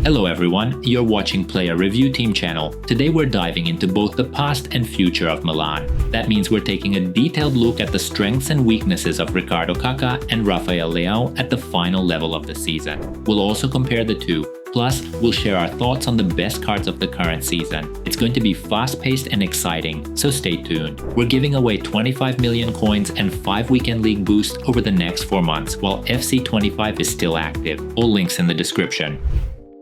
Hello everyone, you're watching Player Review Team channel. Today we're diving into both the past and future of Milan. That means we're taking a detailed look at the strengths and weaknesses of Riccardo Kaká and Rafael Leão at the final level of the season. We'll also compare the two. Plus, we'll share our thoughts on the best cards of the current season. It's going to be fast-paced and exciting, so stay tuned. We're giving away 25 million coins and 5 weekend league boosts over the next 4 months, while FC25 is still active. All links in the description.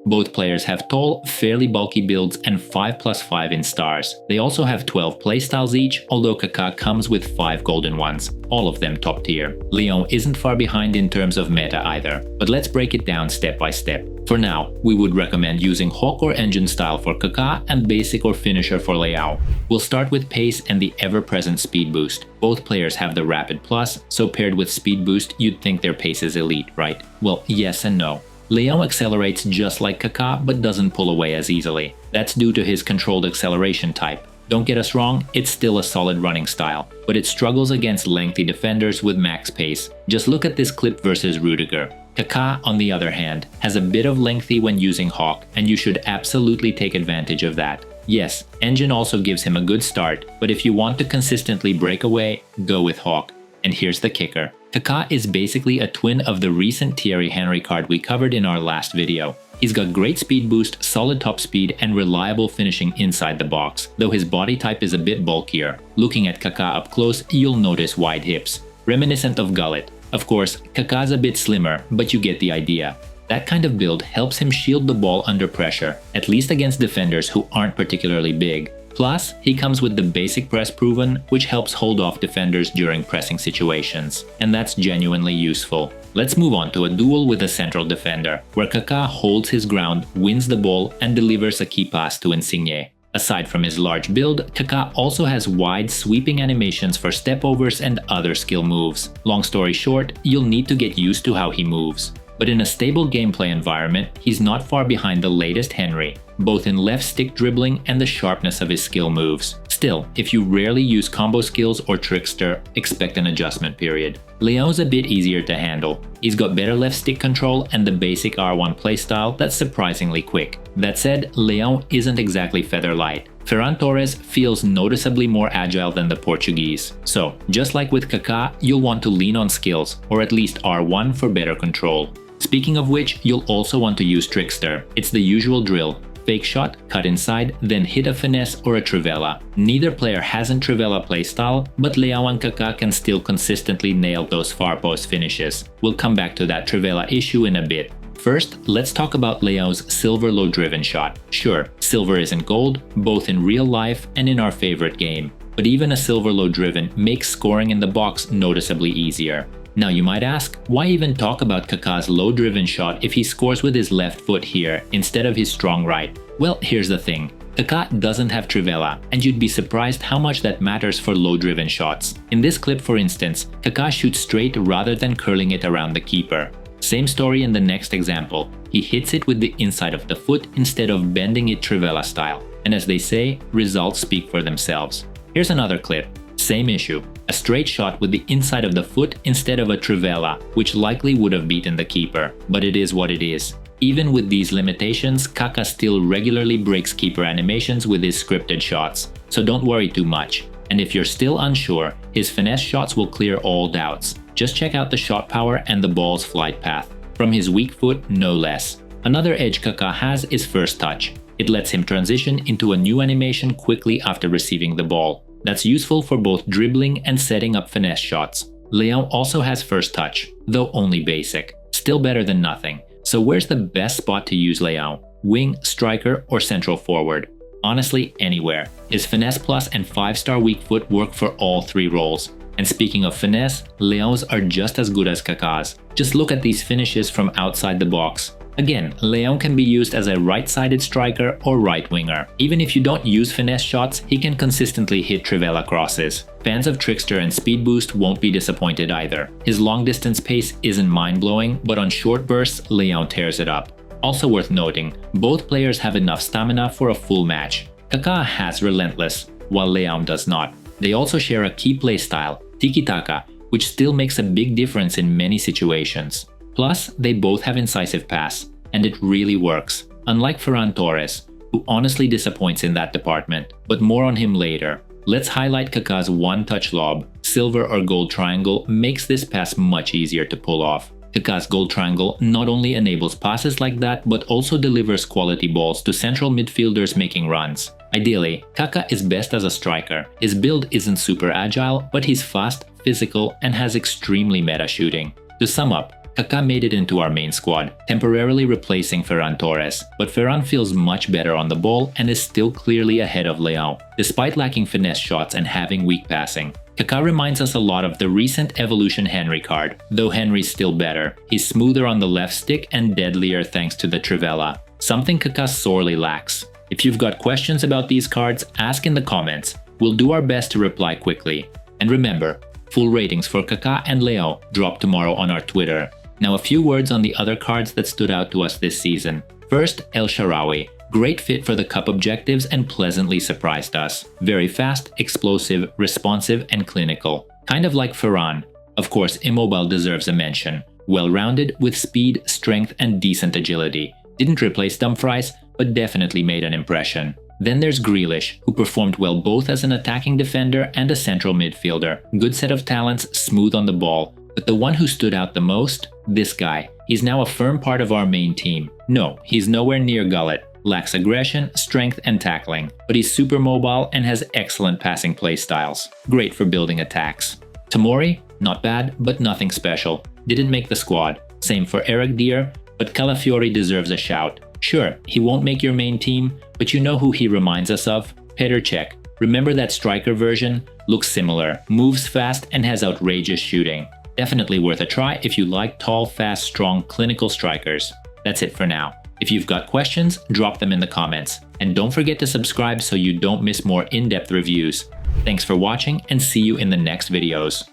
Both players have tall, fairly bulky builds and 5+5 in stars. They also have 12 playstyles each, although Kaká comes with 5 golden ones, all of them top tier. Leão isn't far behind in terms of meta either, but let's break it down step by step. For now, we would recommend using Hawk or Engine style for Kaká and Basic or Finisher for Leão. We'll start with pace and the ever-present speed boost. Both players have the Rapid Plus, so paired with speed boost you'd think their pace is elite, right? Well, yes and no. Leão accelerates just like Kaká but doesn't pull away as easily. That's due to his controlled acceleration type. Don't get us wrong, it's still a solid running style, but it struggles against lengthy defenders with max pace. Just look at this clip versus Rudiger. Kaká, on the other hand, has a bit of lengthy when using Hawk, and you should absolutely take advantage of that. Yes, Engine also gives him a good start, but if you want to consistently break away, go with Hawk. And here's the kicker. Kaká is basically a twin of the recent Thierry Henry card we covered in our last video. He's got great speed boost, solid top speed, and reliable finishing inside the box, though his body type is a bit bulkier. Looking at Kaká up close, you'll notice wide hips, reminiscent of Gullit. Of course, Kaká's a bit slimmer, but you get the idea. That kind of build helps him shield the ball under pressure, at least against defenders who aren't particularly big. Plus, he comes with the basic press proven, which helps hold off defenders during pressing situations, and that's genuinely useful. Let's move on to a duel with a central defender, where Kaká holds his ground, wins the ball, and delivers a key pass to Insigne. Aside from his large build, Kaká also has wide, sweeping animations for stepovers and other skill moves. Long story short, you'll need to get used to how he moves. But in a stable gameplay environment, he's not far behind the latest Henry, both in left stick dribbling and the sharpness of his skill moves. Still, if you rarely use combo skills or trickster, expect an adjustment period. Leão's a bit easier to handle. He's got better left stick control and the basic R1 playstyle that's surprisingly quick. That said, Leão isn't exactly feather light. Ferran Torres feels noticeably more agile than the Portuguese. So, just like with Kaká, you'll want to lean on skills, or at least R1 for better control. Speaking of which, you'll also want to use Trickster. It's the usual drill. Fake shot, cut inside, then hit a finesse or a trivela. Neither player has a trivela playstyle, but Leão and Kaká can still consistently nail those far post finishes. We'll come back to that trivela issue in a bit. First, let's talk about Leão's silver low driven shot. Sure, silver isn't gold, both in real life and in our favorite game, but even a silver low driven makes scoring in the box noticeably easier. Now you might ask, why even talk about Kaká's low-driven shot if he scores with his left foot here instead of his strong right? Well, here's the thing. Kaká doesn't have trivela, and you'd be surprised how much that matters for low-driven shots. In this clip, for instance, Kaká shoots straight rather than curling it around the keeper. Same story in the next example. He hits it with the inside of the foot instead of bending it trivela style. And as they say, results speak for themselves. Here's another clip. Same issue. A straight shot with the inside of the foot instead of a trivela, which likely would have beaten the keeper. But it is what it is. Even with these limitations, Kaká still regularly breaks keeper animations with his scripted shots. So don't worry too much. And if you're still unsure, his finesse shots will clear all doubts. Just check out the shot power and the ball's flight path. From his weak foot, no less. Another edge Kaká has is first touch. It lets him transition into a new animation quickly after receiving the ball. That's useful for both dribbling and setting up finesse shots. Leão also has first touch, though only basic. Still better than nothing. So where's the best spot to use Leão? Wing, striker, or central forward? Honestly, anywhere. His finesse plus and 5-star weak foot work for all 3 roles. And speaking of finesse, Leão's are just as good as Kaká's. Just look at these finishes from outside the box. Again, Leão can be used as a right-sided striker or right winger. Even if you don't use finesse shots, he can consistently hit trivela crosses. Fans of Trickster and Speed Boost won't be disappointed either. His long-distance pace isn't mind-blowing, but on short bursts, Leão tears it up. Also worth noting, both players have enough stamina for a full match. Kaká has Relentless, while Leão does not. They also share a key playstyle, Tiki-Taka, which still makes a big difference in many situations. Plus, they both have incisive pass, and it really works. unlike Ferran Torres, who honestly disappoints in that department, but more on him later. Let's highlight Kaká's one-touch lob. Silver or gold triangle makes this pass much easier to pull off. Kaká's gold triangle not only enables passes like that, but also delivers quality balls to central midfielders making runs. Ideally, Kaká is best as a striker. His build isn't super agile, but he's fast, physical, and has extremely meta shooting. To sum up, Kaká made it into our main squad, temporarily replacing Ferran Torres, but Ferran feels much better on the ball and is still clearly ahead of Leão, despite lacking finesse shots and having weak passing. Kaká reminds us a lot of the recent Evolution Henry card, though Henry's still better. He's smoother on the left stick and deadlier thanks to the Trivela, something Kaká sorely lacks. If you've got questions about these cards, ask in the comments. We'll do our best to reply quickly. And remember, full ratings for Kaká and Leão drop tomorrow on our Twitter. Now a few words on the other cards that stood out to us this season. First, El Shaarawy. Great fit for the cup objectives and pleasantly surprised us. Very fast, explosive, responsive, and clinical. Kind of like Ferran. Of course, Immobile deserves a mention. Well-rounded with speed, strength, and decent agility. Didn't replace Dumfries, but definitely made an impression. Then there's Grealish, who performed well both as an attacking defender and a central midfielder. Good set of talents, smooth on the ball. But the one who stood out the most? This guy. He's now a firm part of our main team. No, he's nowhere near Gullit. Lacks aggression, strength, and tackling. But he's super mobile and has excellent passing play styles. Great for building attacks. Tomori? Not bad, but nothing special. Didn't make the squad. Same for Eric Dier, but Calafiori deserves a shout. Sure, he won't make your main team, but you know who he reminds us of? Petr Cech. Remember that striker version? Looks similar, moves fast, and has outrageous shooting. Definitely worth a try if you like tall, fast, strong, clinical strikers. That's it for now. If you've got questions, drop them in the comments. And don't forget to subscribe so you don't miss more in-depth reviews. Thanks for watching and see you in the next videos.